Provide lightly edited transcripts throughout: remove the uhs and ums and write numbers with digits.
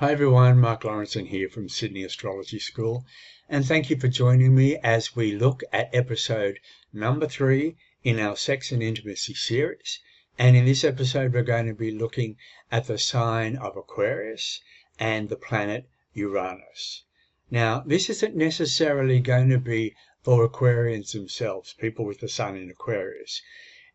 Hi everyone, Marc here from Sydney Astrology School, and thank you for joining me as we look at episode number 3 in our Sex and Intimacy series. And in this episode we're going to be looking at the sign of Aquarius and the planet Uranus. Now, this isn't necessarily going to be for Aquarians themselves, people with the sun in Aquarius.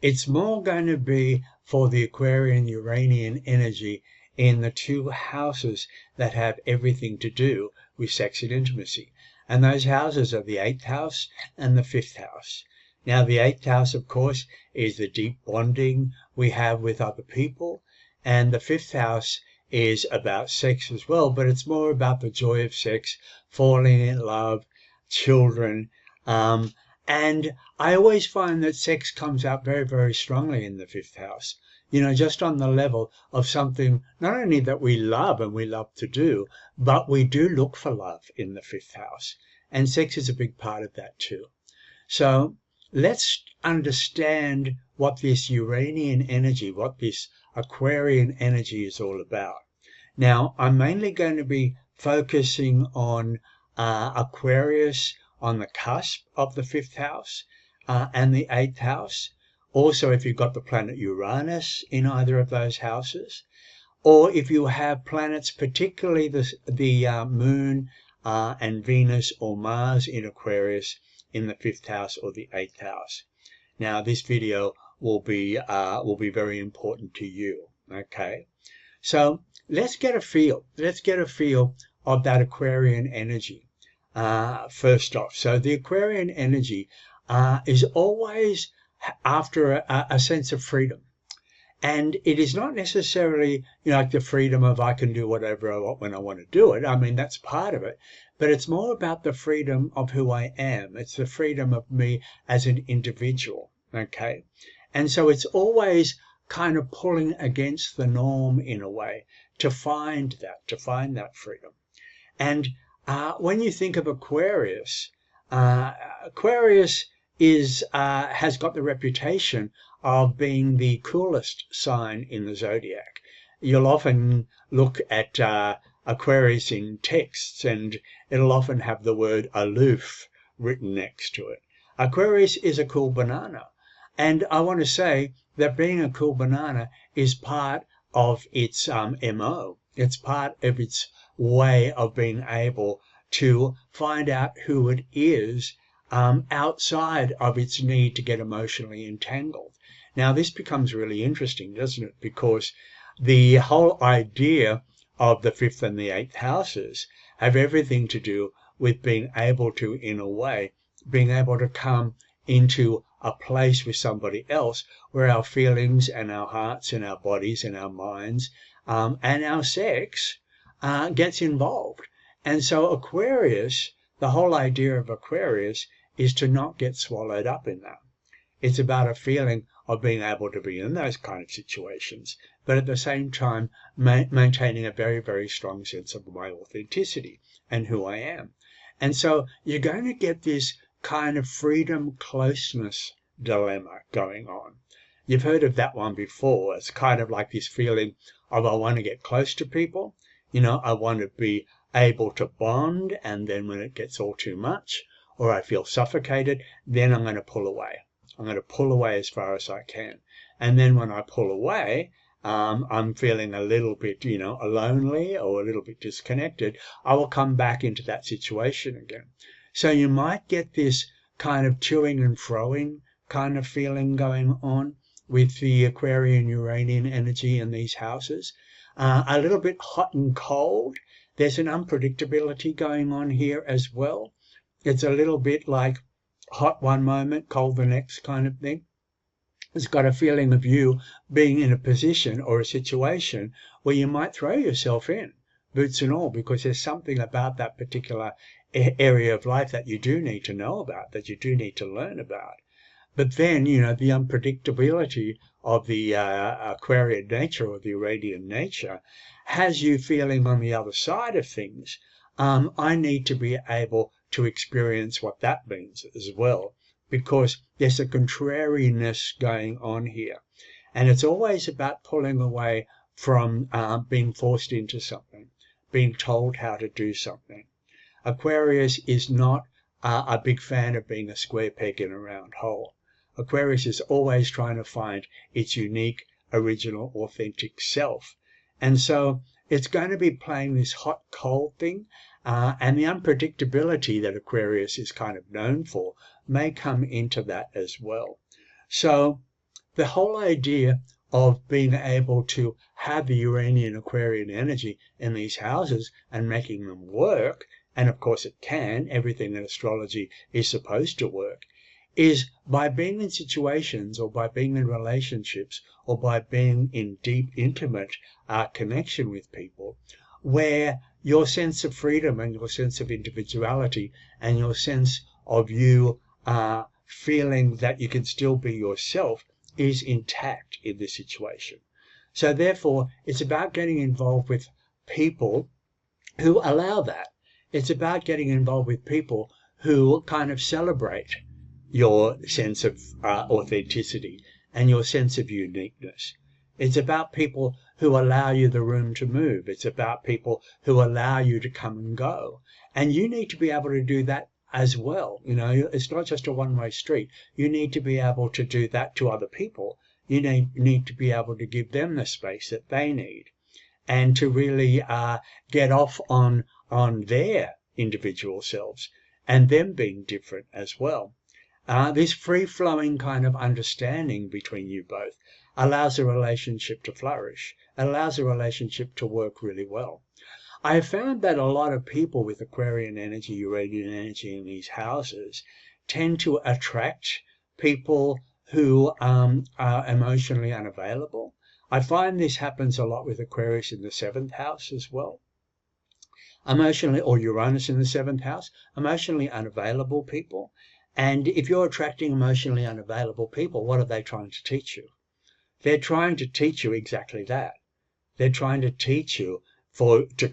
It's more going to be for the Aquarian-Uranian energy in the two houses that have everything to do with sex and intimacy. And those houses are the 8th house and the 5th house. Now, the 8th house, of course, is the deep bonding we have with other people. And the 5th house is about sex as well, but it's more about the joy of sex, falling in love, children. And I always find that sex comes out very, very strongly in the 5th house. You know, just on the level of something not only that we love and we love to do, but we do look for love in the 5th house. And sex is a big part of that too. So let's understand what this Uranian energy, what this Aquarian energy is all about. Now, I'm mainly going to be focusing on Aquarius on the cusp of the 5th house and the 8th house. Also, if you've got the planet Uranus in either of those houses, or if you have planets, particularly the Moon and Venus or Mars in Aquarius in the 5th house or the 8th house. Now, this video will be very important to you. Okay, so let's get a feel. Let's get a feel of that Aquarian energy. First off, so the Aquarian energy is always after a sense of freedom. And it is not necessarily, like the freedom of I can do whatever I want when I want to do it. I mean, that's part of it. But it's more about the freedom of who I am. It's the freedom of me as an individual, okay? And so it's always kind of pulling against the norm in a way to find that freedom. And when you think of Aquarius, Aquarius has got the reputation of being the coolest sign in the zodiac. You'll often look at Aquarius in texts and it'll often have the word aloof written next to it. Aquarius is a cool banana. And I want to say that being a cool banana is part of its MO. It's part of its way of being able to find out who it is outside of its need to get emotionally entangled. Now, this becomes really interesting, doesn't it? Because the whole idea of the 5th and the 8th houses have everything to do with being able to, in a way, being able to come into a place with somebody else where our feelings and our hearts and our bodies and our minds and our sex gets involved. And so Aquarius, the whole idea of Aquarius is to not get swallowed up in that. It's about a feeling of being able to be in those kind of situations, but at the same time maintaining a very, very strong sense of my authenticity and who I am. And so you're going to get this kind of freedom closeness dilemma going on. You've heard of that one before. It's kind of like this feeling of I want to get close to people. I want to be able to bond, and then when it gets all too much, or I feel suffocated, then I'm going to pull away. I'm going to pull away as far as I can. And then when I pull away, I'm feeling a little bit, lonely or a little bit disconnected. I will come back into that situation again. So you might get this kind of toing and froing kind of feeling going on with the Aquarian Uranian energy in these houses. A little bit hot and cold. There's an unpredictability going on here as well. It's a little bit like hot one moment, cold the next kind of thing. It's got a feeling of you being in a position or a situation where you might throw yourself in, boots and all, because there's something about that particular area of life that you do need to know about, that you do need to learn about. But then, the unpredictability of the Aquarian nature or the Uranian nature has you feeling on the other side of things. I need to be able to experience what that means as well, because there's a contrariness going on here. And it's always about pulling away from being forced into something. being told how to do something. Aquarius is not a big fan of being a square peg in a round hole. Aquarius is always trying to find its unique, original, authentic self. And so it's going to be playing this hot, cold thing, and the unpredictability that Aquarius is kind of known for may come into that as well. So the whole idea of being able to have the Uranian Aquarian energy in these houses and making them work, and of course it can, everything in astrology is supposed to work, is by being in situations or by being in relationships or by being in deep, intimate connection with people where your sense of freedom and your sense of individuality and your sense of you feeling that you can still be yourself is intact in this situation. So therefore, it's about getting involved with people who allow that. It's about getting involved with people who kind of celebrate your sense of authenticity and your sense of uniqueness. It's about people who allow you the room to move. It's about people who allow you to come and go. And you need to be able to do that as well. You know, it's not just a one-way street. You need to be able to do that to other people. You need to be able to give them the space that they need and to really get off on their individual selves and them being different as well. This free-flowing kind of understanding between you both allows a relationship to flourish, allows a relationship to work really well. I have found that a lot of people with Aquarian energy, Uranian energy in these houses tend to attract people who are emotionally unavailable. I find this happens a lot with Aquarius in the 7th house as well. Emotionally, or Uranus in the 7th house, emotionally unavailable people. And if you're attracting emotionally unavailable people, what are they trying to teach you? They're trying to teach you exactly that. They're trying to teach you to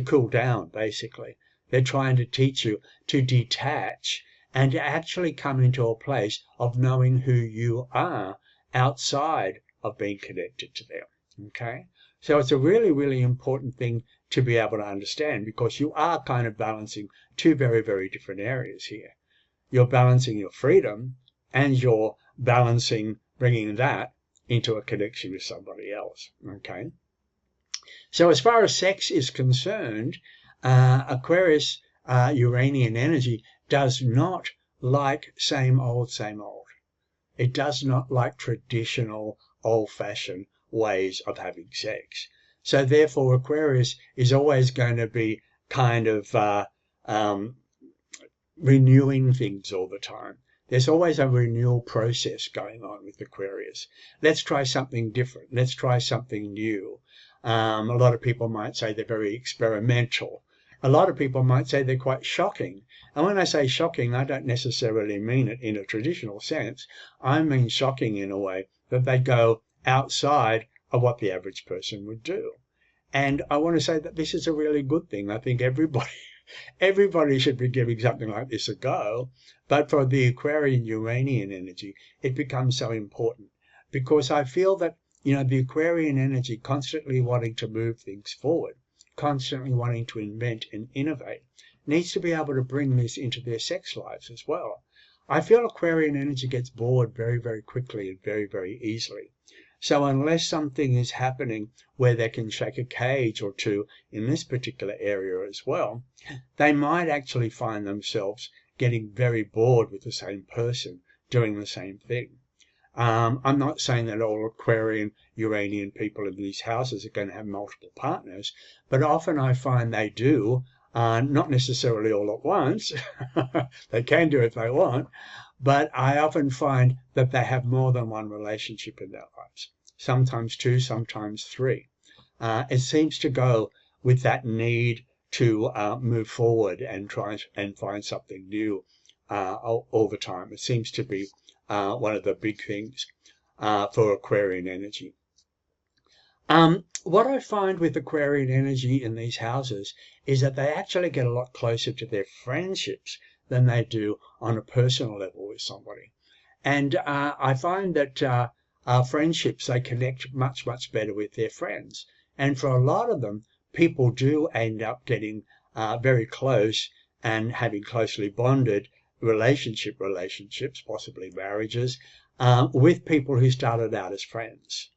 cool down, basically. They're trying to teach you to detach and to actually come into a place of knowing who you are outside of being connected to them. Okay? So it's a really, really important thing to be able to understand because you are kind of balancing two very, very different areas here. You're balancing your freedom and you're balancing bringing that into a connection with somebody else. Okay? So as far as sex is concerned, Aquarius Uranian energy does not like same old, same old. It does not like traditional, old-fashioned ways of having sex. So therefore, Aquarius is always going to be kind of renewing things all the time. There's always a renewal process going on with Aquarius. Let's try something different. Let's try something new. A lot of people might say they're very experimental. A lot of people might say they're quite shocking. And when I say shocking, I don't necessarily mean it in a traditional sense. I mean shocking in a way that they go outside of what the average person would do. And I want to say that this is a really good thing. I think everybody should be giving something like this a go. But for the Aquarian Uranian energy, it becomes so important because I feel that, you know, the Aquarian energy constantly wanting to move things forward, constantly wanting to invent and innovate, needs to be able to bring this into their sex lives as well. I feel Aquarian energy gets bored very, very quickly and very, very easily. So unless something is happening where they can shake a cage or two in this particular area as well, they might actually find themselves getting very bored with the same person doing the same thing. I'm not saying that all Aquarian, Uranian people in these houses are going to have multiple partners, but often I find they do, not necessarily all at once. They can do if they want, but I often find that they have more than one relationship in their lives, sometimes two, sometimes three. It seems to go with that need to move forward and try and find something new all the time. It seems to be one of the big things for Aquarian energy. What I find with Aquarian energy in these houses is that they actually get a lot closer to their friendships than they do on a personal level with somebody. And I find that friendships, they connect much, much better with their friends. And for a lot of them, people do end up getting very close and having closely bonded relationships, possibly marriages, with people who started out as friends.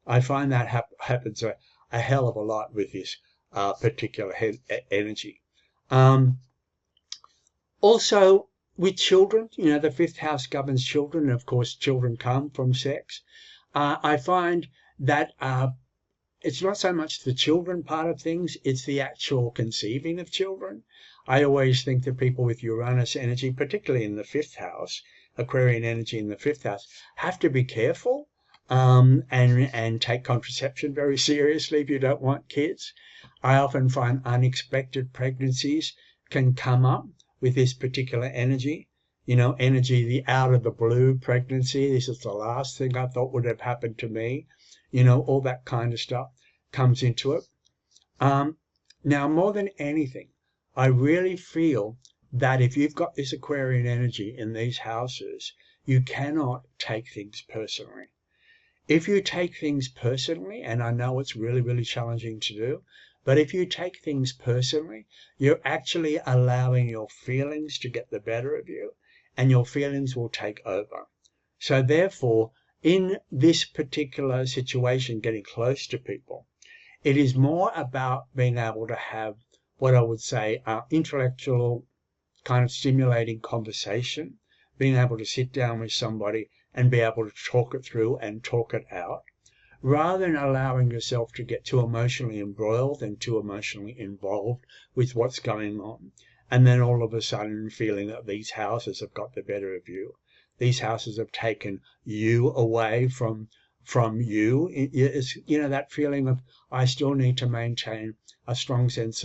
I find that happens a hell of a lot with this particular energy. Also, with children, the fifth house governs children, and of course, children come from sex. I find that it's not so much the children part of things, it's the actual conceiving of children. I always think that people with Uranus energy, particularly in the fifth house, Aquarian energy in the fifth house, have to be careful and take contraception very seriously if you don't want kids. I often find unexpected pregnancies can come up with this particular energy. The out of the blue pregnancy. This is the last thing I thought would have happened to me. All that kind of stuff comes into it. Now, more than anything, I really feel that if you've got this Aquarian energy in these houses, you cannot take things personally. If you take things personally, and I know it's really, really challenging to do, but if you take things personally, you're actually allowing your feelings to get the better of you, and your feelings will take over. So therefore, in this particular situation, getting close to people, it is more about being able to have what I would say intellectual kind of stimulating conversation, being able to sit down with somebody and be able to talk it through and talk it out, rather than allowing yourself to get too emotionally embroiled and too emotionally involved with what's going on. And then all of a sudden feeling that these houses have got the better of you. These houses have taken you away from you. It's, that feeling of, I still need to maintain a strong sense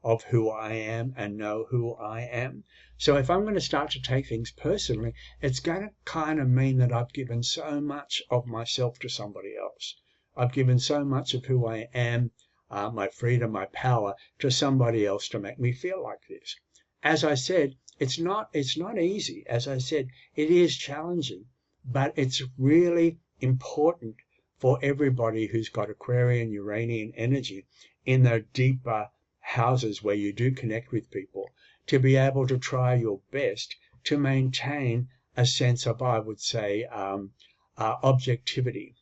of who I am and know who I am. So if I'm going to start to take things personally, it's going to kind of mean that I've given so much of myself to somebody else. I've given so much of who I am, my freedom, my power, to somebody else to make me feel like this. As I said, it's not easy. As I said, it is challenging, but it's really important for everybody who's got Aquarian, Uranian energy in the deeper houses where you do connect with people, to be able to try your best to maintain a sense of, I would say, objectivity,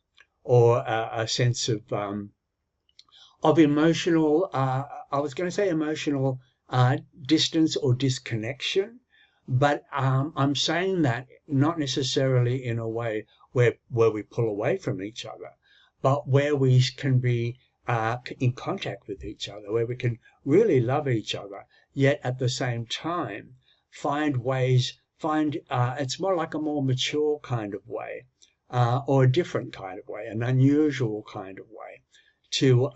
or a sense of emotional, I was going to say emotional distance or disconnection, but I'm saying that not necessarily in a way where we pull away from each other, but where we can be in contact with each other, where we can really love each other, yet at the same time find it's more like a more mature kind of way, or a different kind of way, an unusual kind of way to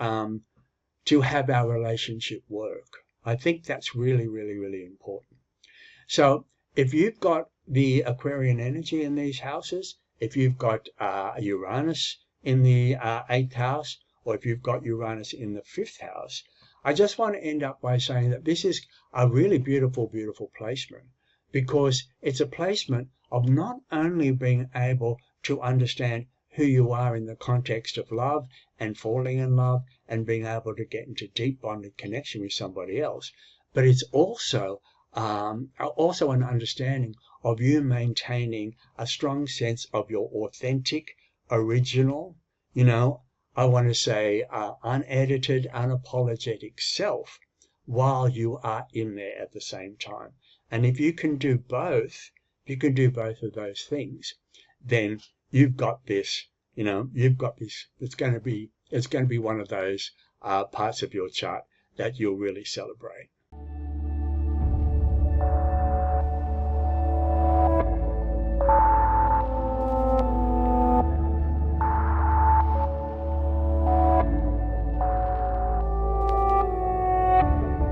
have our relationship work. I think that's really, really, really important. So if you've got the Aquarian energy in these houses, if you've got Uranus in the 8th house, or if you've got Uranus in the 5th house, I just want to end up by saying that this is a really beautiful, beautiful placement, because it's a placement of not only being able to understand who you are in the context of love and falling in love and being able to get into deep bonded connection with somebody else, but it's also an understanding of you maintaining a strong sense of your authentic, original, I want to say unedited, unapologetic self while you are in there at the same time. And if you can do both, of those things, then you've got this, it's going to be one of those parts of your chart that you'll really celebrate.